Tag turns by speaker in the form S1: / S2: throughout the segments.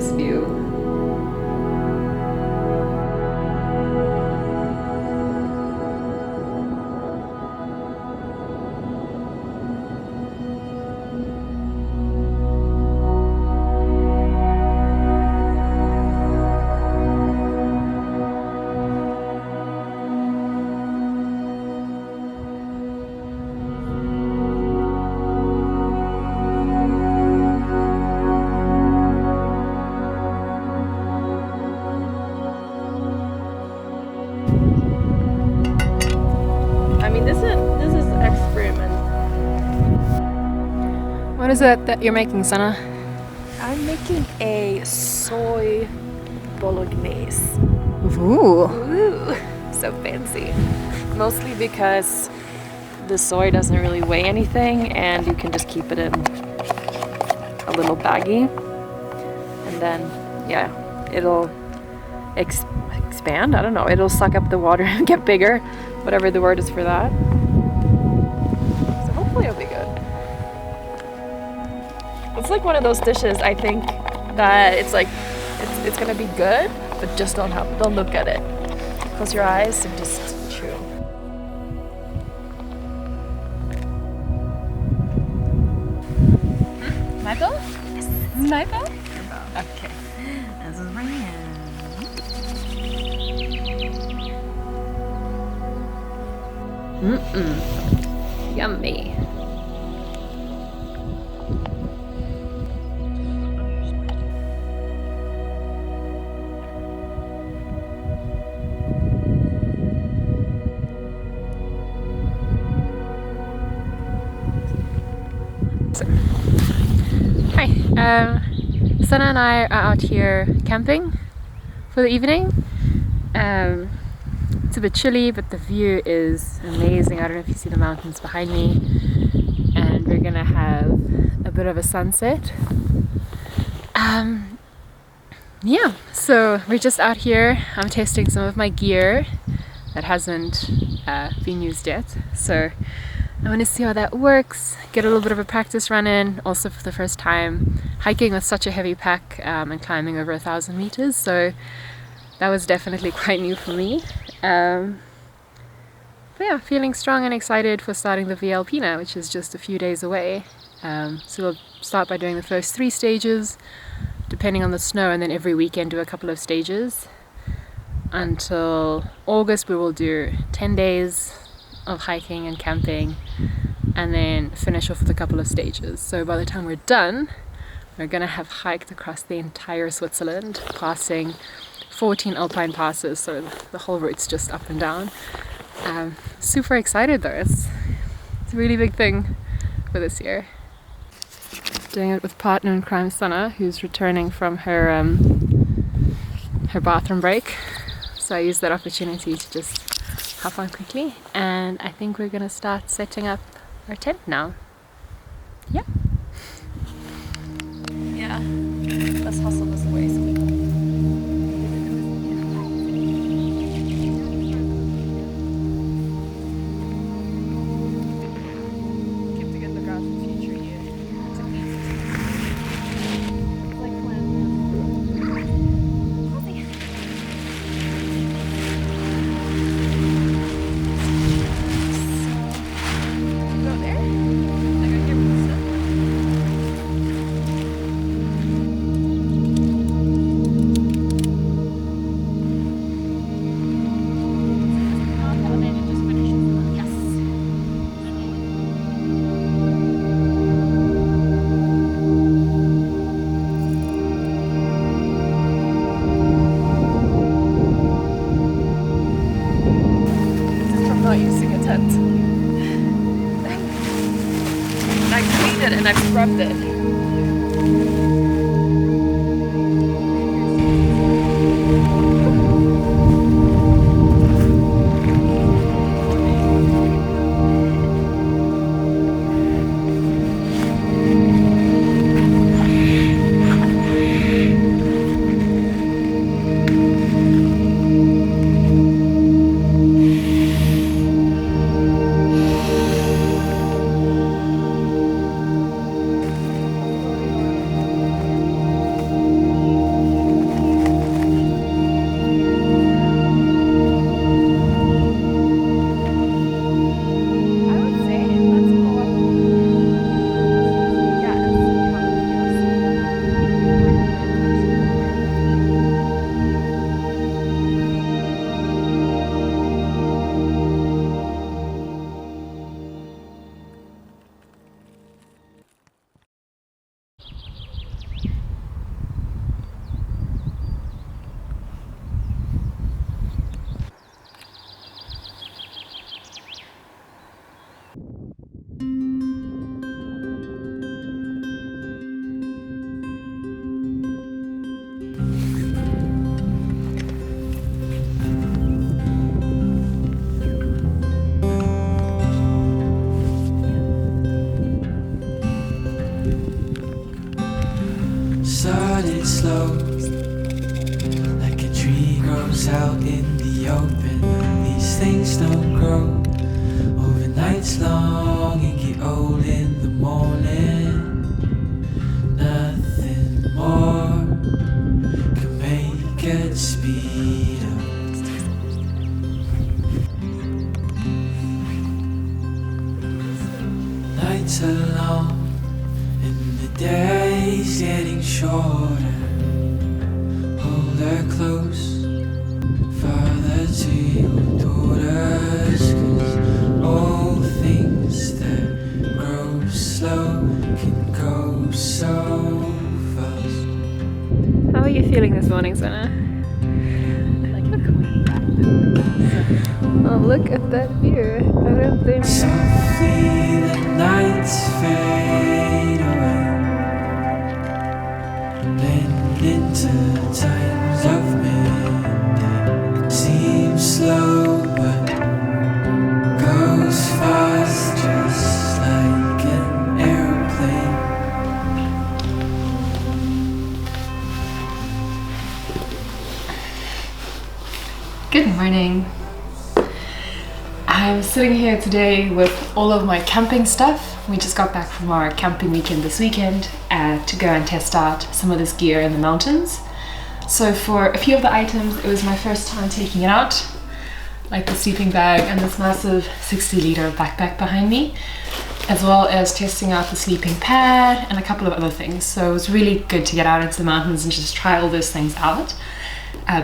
S1: this view. This is experiment.
S2: What is it that you're making, Sanna?
S1: I'm making a soy bolognese.
S2: Ooh.
S1: Ooh, so fancy. Mostly because the soy doesn't really weigh anything and you can just keep it in a little baggie. And then, yeah, it'll expand? I don't know. It'll suck up the water and get bigger, whatever the word is for that. So hopefully it'll be good. It's like one of those dishes, I think, that it's like, it's gonna be good, but just don't look at it. Close your eyes and just chew.
S2: My bow?
S1: Yes.
S2: My bow?
S1: Your bow.
S2: Okay.
S1: This is my hand. Yummy.
S2: Hi, Sanna and I are out here camping for the evening. It's a bit chilly, but the view is amazing. I don't know if you see the mountains behind me. And we're gonna have a bit of a sunset. Yeah, so we're just out here. I'm testing some of my gear that hasn't been used yet. So I want to see how that works, get a little bit of a practice run in, also for the first time hiking with such a heavy pack and climbing over 1,000 meters, so that was definitely quite new for me. But yeah, feeling strong and excited for starting the Via Alpina, which is just a few days away. So we'll start by doing the first 3 stages, depending on the snow, and then every weekend do a couple of stages. Until August we will do 10 days of hiking and camping, and then finish off with a couple of stages. So by the time we're done, we're gonna have hiked across the entire Switzerland, passing 14 alpine passes, so the whole route's just up and down. Super excited though, it's a really big thing for this year. Doing it with partner in crime Sanna, who's returning from her her bathroom break. So I used that opportunity to just hop on quickly, and I think we're gonna start setting up our tent now. Yeah.
S1: Yeah. Let's hustle this away so we can. Keep together the ground for future year. It's like go there. I gotta get with stuff. Not using a tent. And I cleaned it and I scrubbed it.
S3: goes out in the open. These things don't grow over nights long and get old in the morning. Nothing more can make it speed up. Nights are long and the day's getting shorter. Hold her close, father to your daughters, 'cause all things that grow slow can go so fast.
S2: How are you feeling this morning, Sanna? Oh, look at that view. I don't blame you.
S3: Softly the nights fade away, blend into times of midday. Seems slow but goes fast, just like an airplane.
S2: Good morning. I'm sitting here today with all of my camping stuff. We just got back from our camping weekend this weekend to go and test out some of this gear in the mountains. So for a few of the items, it was my first time taking it out, like the sleeping bag and this massive 60-liter backpack behind me, as well as testing out the sleeping pad and a couple of other things. So it was really good to get out into the mountains and just try all those things out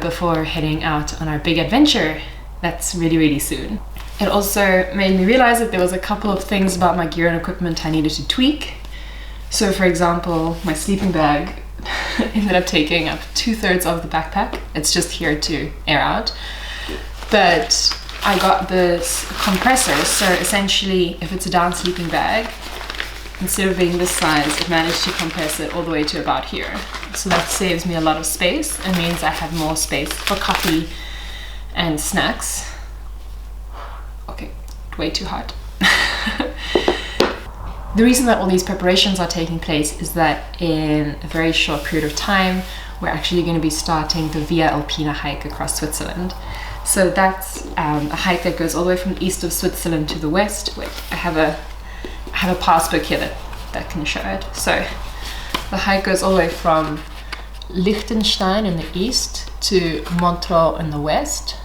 S2: before heading out on our big adventure that's really, really soon. It also made me realize that there was a couple of things about my gear and equipment I needed to tweak. So for example, my sleeping bag ended up taking up 2/3 of the backpack. It's just here to air out. But I got this compressor, so essentially if it's a down sleeping bag, instead of being this size, it managed to compress it all the way to about here. So that saves me a lot of space and means I have more space for coffee and snacks. Okay, way too hot. The reason that all these preparations are taking place is that in a very short period of time, we're actually going to be starting the Via Alpina hike across Switzerland. So that's a hike that goes all the way from the east of Switzerland to the west. Wait, I have a pass book here that can show it. So the hike goes all the way from Liechtenstein in the east to Montreux in the west.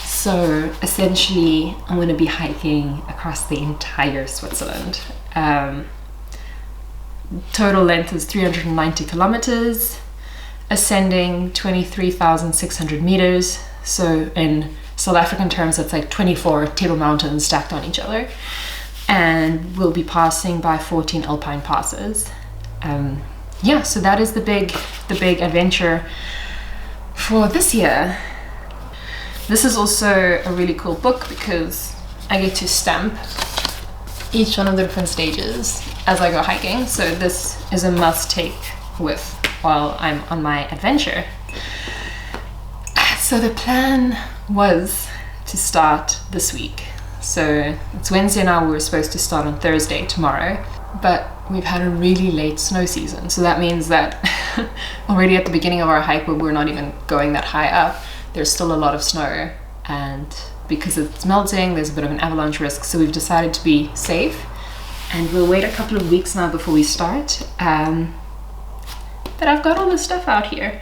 S2: So essentially, I'm going to be hiking across the entire Switzerland. Total length is 390 kilometers, ascending 23,600 meters. So in South African terms, that's like 24 table mountains stacked on each other. And we'll be passing by 14 alpine passes. Yeah, so that is the big adventure for this year. This is also a really cool book because I get to stamp each one of the different stages as I go hiking. So this is a must take with while I'm on my adventure. So the plan was to start this week. So it's Wednesday now, we were supposed to start on Thursday, tomorrow, but we've had a really late snow season. So that means that already at the beginning of our hike, where we're not even going that high up, there's still a lot of snow, and because it's melting, there's a bit of an avalanche risk. So we've decided to be safe, and we'll wait a couple of weeks now before we start. But I've got all this stuff out here.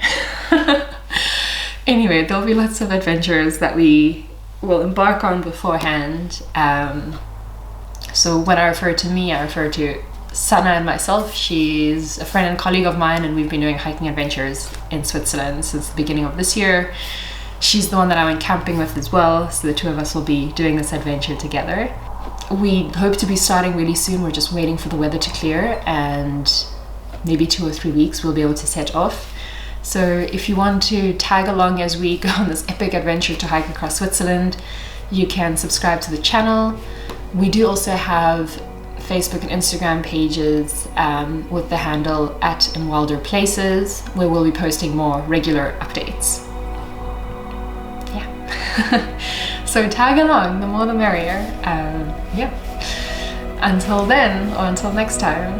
S2: Anyway, there'll be lots of adventures that we will embark on beforehand. So when I refer to me, I refer to Sanna and myself. She's a friend and colleague of mine, and we've been doing hiking adventures in Switzerland since the beginning of this year. She's the one that I went camping with as well, so the two of us will be doing this adventure together. We hope to be starting really soon. We're just waiting for the weather to clear, and maybe 2 or 3 weeks we'll be able to set off. So if you want to tag along as we go on this epic adventure to hike across Switzerland, you can subscribe to the channel. We do also have Facebook and Instagram pages with the handle @InWilderPlaces, where we'll be posting more regular updates. Yeah. So tag along, the more the merrier. Yeah. Until then, or until next time,